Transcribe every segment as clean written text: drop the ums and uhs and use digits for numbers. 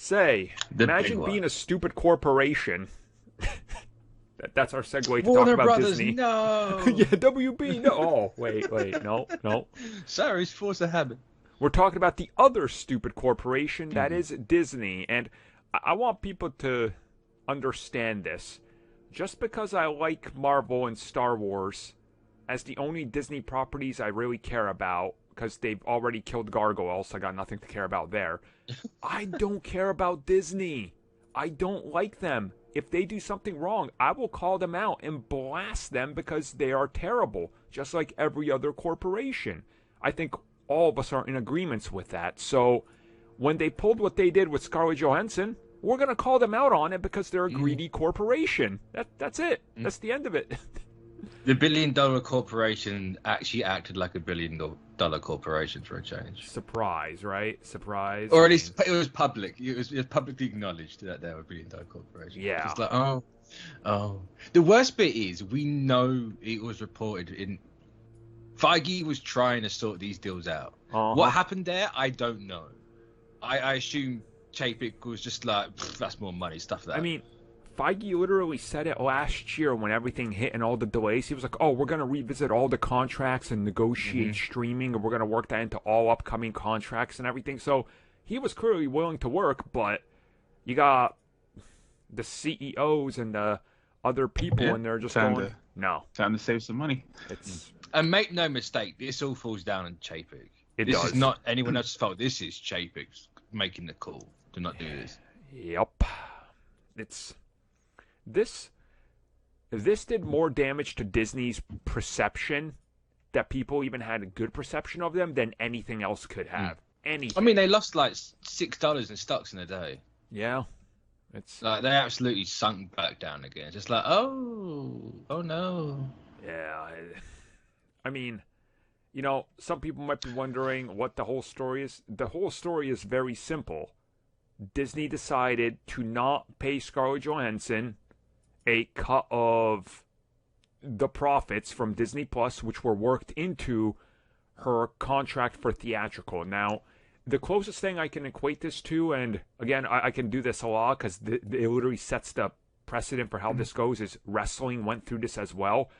Say, The imagine big being one. a stupid corporation. That's our segue to Warner talk about Brothers, Disney. no. Yeah, WB, no. Oh, wait, no. Sorry, it's force of habit. We're talking about the other stupid corporation that is Disney. And I want people to understand this. Just because I like Marvel and Star Wars as the only Disney properties I really care about, because they've already killed Gargoyles, so I got nothing to care about there, I don't care about Disney. I don't like them. If they do something wrong, I will call them out and blast them because they are terrible, just like every other corporation. I think all of us are in agreement with that. So when they pulled what they did with Scarlett Johansson, we're going to call them out on it because they're a greedy corporation. That's it. That's the end of it. The $1 billion corporation actually acted like a $1 billion corporation for a change. Surprise, right? Surprise. Or at least it was public. It was publicly acknowledged that they were a $1 billion corporation. Yeah. It's like, oh. The worst bit is we know it was reported in. Feige was trying to sort these deals out. What happened there, I don't know. I assume Chapek was just like, that's more money, stuff like that. I mean, Feige literally said it last year when everything hit and all the delays. He was like, oh, we're going to revisit all the contracts and negotiate streaming, and we're going to work that into all upcoming contracts and everything. So he was clearly willing to work, but you got the CEOs and the other people, and they're just going, no. Time to save some money. And make no mistake, this all falls down on Chapek. This does. is not anyone else's fault. This is Chapek's making the call to not do this. Yep. This did more damage to Disney's perception, that people even had a good perception of them, than anything else could have. Anything. I mean, they lost like $6 in stocks in a day. Yeah. It's like they absolutely sunk back down again. Just like, oh no. Yeah. I mean, you know, some people might be wondering what the whole story is. The whole story is very simple. Disney decided to not pay Scarlett Johansson a cut of the profits from Disney Plus, which were worked into her contract for theatrical. Now, the closest thing I can equate this to, and again, I can do this a lot because it literally sets the precedent for how this goes, is wrestling went through this as well.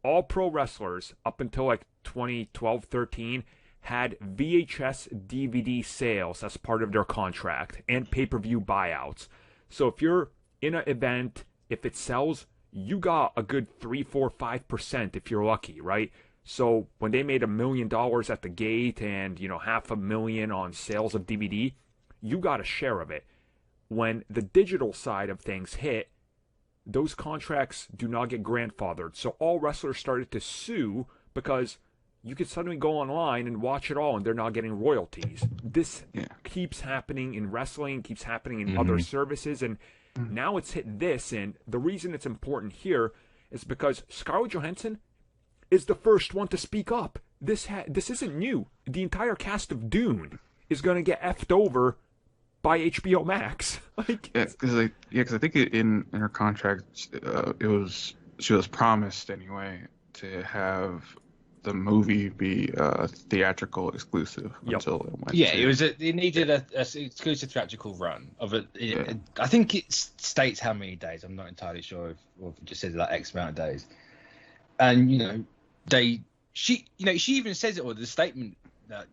All pro wrestlers up until like 2012-13 had VHS DVD sales as part of their contract and pay-per-view buyouts. So if you're in an event, if it sells, you got a good 3, 4, 5% if you're lucky, right? So when they made $1 million at the gate and, you know, $500,000 on sales of DVD, you got a share of it. When the digital side of things hit, those contracts do not get grandfathered. So all wrestlers started to sue because you could suddenly go online and watch it all and they're not getting royalties. This keeps happening in wrestling, keeps happening in other services, and now it's hit this. And the reason it's important here is because Scarlett Johansson is the first one to speak up. This isn't new. The entire cast of Dune is going to get effed over by HBO Max. Because I think in her contract, she was promised anyway to have the movie be theatrical exclusive until it went. Yeah, it needed a exclusive theatrical run of it. I think it states how many days. I'm not entirely sure if it just says like X amount of days. And you know, she even says it, or the statement that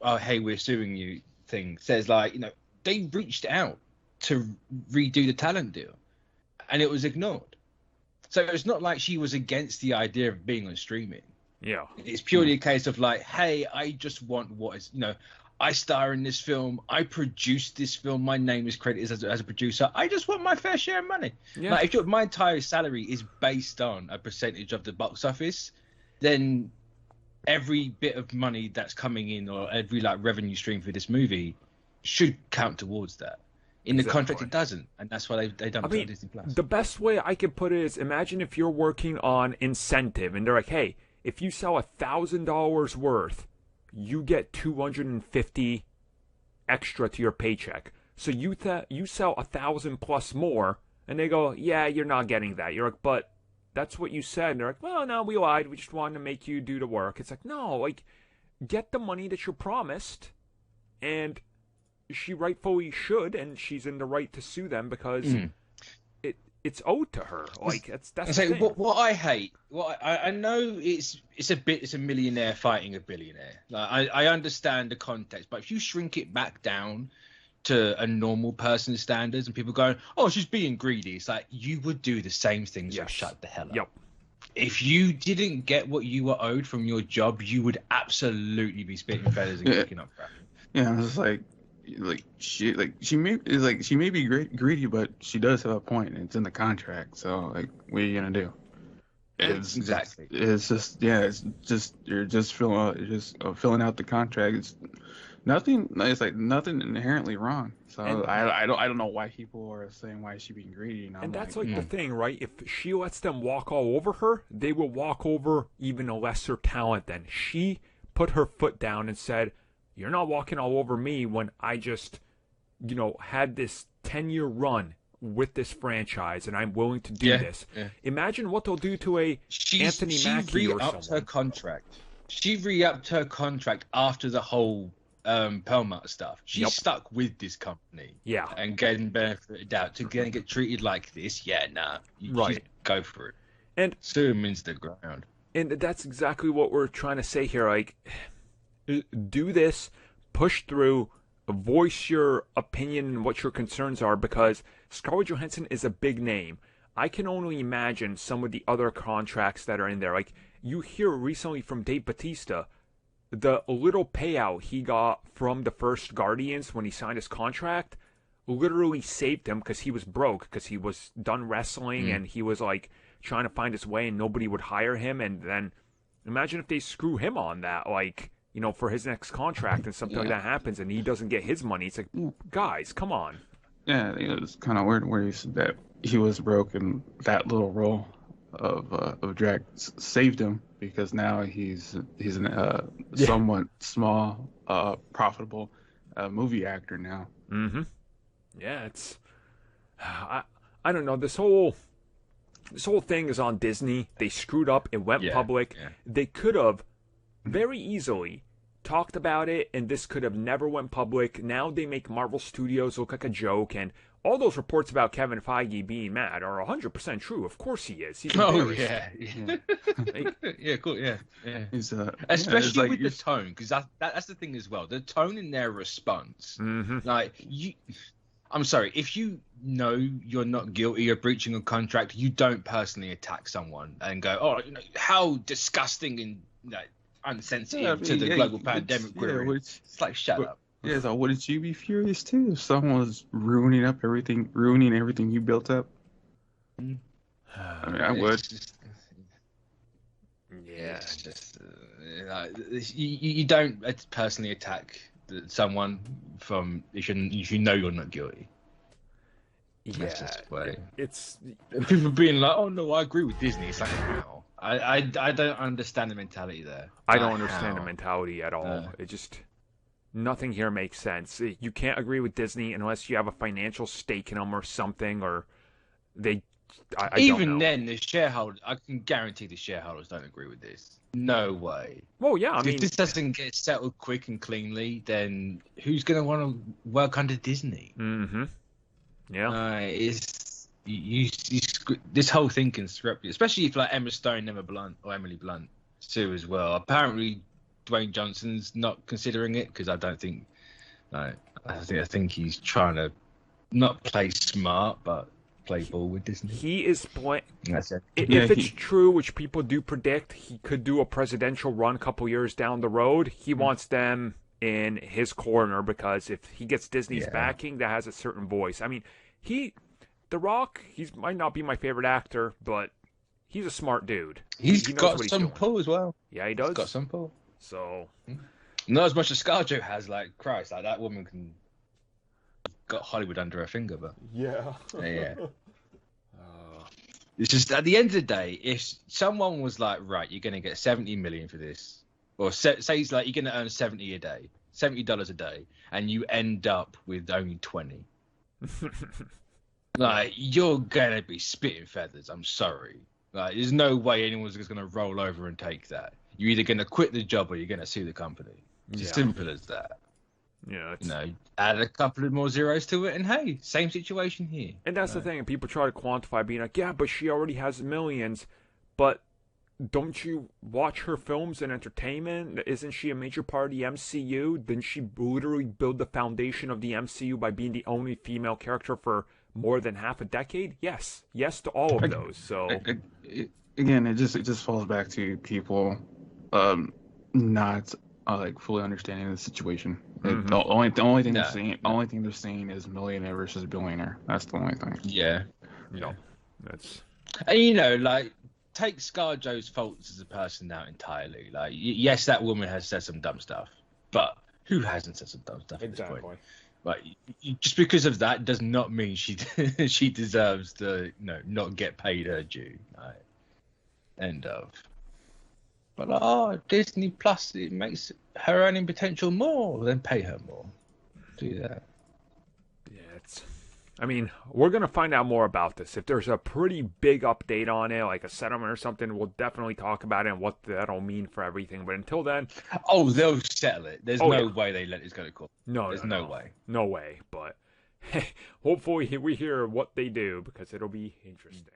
oh hey, we're suing you thing says, like, you know, they reached out to redo the talent deal and it was ignored. So it's not like she was against the idea of being on streaming. Yeah. It's purely a case of like, hey, I just want what is, you know, I star in this film, I produced this film, my name is credited as a producer, I just want my fair share of money. Yeah. Like, if my entire salary is based on a percentage of the box office, then every bit of money that's coming in, or every like revenue stream for this movie, should count towards that. In the contract, it doesn't, and that's why they done it on Disney Plus. The best way I could put it is, imagine if you're working on incentive, and they're like, hey, if you sell $1,000 worth, you get $250 extra to your paycheck. So you sell 1,000 plus more, and they go, yeah, you're not getting that. You're like, but that's what you said. And they're like, well, no, we lied. We just wanted to make you do the work. It's like, no, like, get the money that you're promised, and she rightfully should, and she's in the right to sue them because it's owed to her. Like that's the thing. What I hate, I know it's a millionaire fighting a billionaire. Like, I understand the context, but if you shrink it back down to a normal person's standards and people going, oh, she's being greedy, it's like you would do the same thing. So shut the hell up. Yep. If you didn't get what you were owed from your job, you would absolutely be spitting feathers and kicking up crap. Yeah, it's she may be greedy, but she does have a point, and it's in the contract. So like, what are you gonna do? Exactly. It's just you're just filling out the contract. It's nothing. It's like nothing inherently wrong. So I don't know why people are saying why is she being greedy. And that's like the thing, right? If she lets them walk all over her, they will walk over even a lesser talent than she put her foot down and said, you're not walking all over me when I just, had this 10-year run with this franchise and I'm willing to do this. Yeah. Imagine what they'll do to Anthony Mackie or someone. Her contract. She re-upped her contract after the whole Perlmutter stuff. She's stuck with this company. Yeah. And getting benefited out to get treated like this. Yeah, nah. Right. Go for it. And sue him into the ground. And that's exactly what we're trying to say here. Like, do this, push through, voice your opinion and what your concerns are, because Scarlett Johansson is a big name. I can only imagine some of the other contracts that are in there. Like, you hear recently from Dave Bautista, the little payout he got from the first Guardians when he signed his contract literally saved him because he was broke, because he was done wrestling and he was like trying to find his way and nobody would hire him. And then imagine if they screw him on that, like, for his next contract and something like that happens and he doesn't get his money. It's like, guys, come on. Yeah, it was kind of weird where he said that he was broke and that little role of drag saved him, because now he's a somewhat small, profitable movie actor now. Mm-hmm. Yeah, it's I don't know. This whole thing is on Disney. They screwed up. It went public. Yeah. They could have very easily talked about it, and this could have never went public. Now they make Marvel Studios look like a joke, and all those reports about Kevin Feige being mad are 100% true. Of course he is. He's embarrassed. Yeah, cool. Yeah. Especially with the tone, because that's the thing as well. The tone in their response, like I'm sorry, if you know you're not guilty of breaching a contract, you don't personally attack someone and go, "Oh, how disgusting and unsensitive to the global pandemic." It's like, shut up. Yeah, so wouldn't you be furious too if someone was ruining everything you built up? I mean, I would. It's just you don't personally attack someone from if you know you're not guilty. That's just way. It's people being like, "Oh no, I agree with Disney." It's like, how? I don't understand the mentality there. I don't understand the mentality at all. It just. Nothing here makes sense. You can't agree with Disney unless you have a financial stake in them or something, or they. I Even don't know. Then, the shareholders. I can guarantee the shareholders don't agree with this. No way. Well, yeah. I mean, if this doesn't get settled quick and cleanly, then who's going to want to work under Disney? Mm-hmm. Yeah. It's this whole thing can disrupt you, especially if like Emma Stone, Emily Blunt sue as well. Apparently, Dwayne Johnson's not considering it because I don't think. I think he's trying to not play smart, but play ball with Disney. He is playing. That's it. If it's true, which people do predict, he could do a presidential run a couple years down the road. He wants them in his corner because if he gets Disney's backing, that has a certain voice. I mean, The Rock, he might not be my favorite actor, but he's a smart dude. He got some pull as well. Yeah, he does. He's got some pull. So, not as much as ScarJo has. Like Christ, like that woman got Hollywood under her finger, but yeah. It's just at the end of the day, if someone was like, right, you're gonna get 70 million for this, or say it's like you're gonna earn $70 a day, and you end up with only 20, like you're gonna be spitting feathers. I'm sorry, like there's no way anyone's just gonna roll over and take that. You're either going to quit the job or you're going to sue the company. It's as simple as that. Yeah, You know, add a couple of more zeros to it, and hey, same situation here. and that's the thing. People try to quantify, being like, yeah, but she already has millions. But don't you watch her films and entertainment? Isn't she a major part of the MCU? Didn't she literally build the foundation of the MCU by being the only female character for more than half a decade? Yes to all of those. So again, it just falls back to people not like fully understanding the situation. The only thing they're seeing is millionaire versus billionaire. That's the only thing. Yeah. that's And you know, like, take ScarJo's faults as a person out entirely. Like, yes, that woman has said some dumb stuff, but who hasn't said some dumb stuff at this point? Like, just because of that does not mean she deserves to not get paid her due. Like, end of. But Disney Plus, it makes her earning potential more. Then pay her more. Do that. I mean, we're going to find out more about this. If there's a pretty big update on it, like a settlement or something, we'll definitely talk about it and what that'll mean for everything. But until then... Oh, they'll settle it. There's no way they let this go to court. There's no way. No way. But hopefully we hear what they do, because it'll be interesting.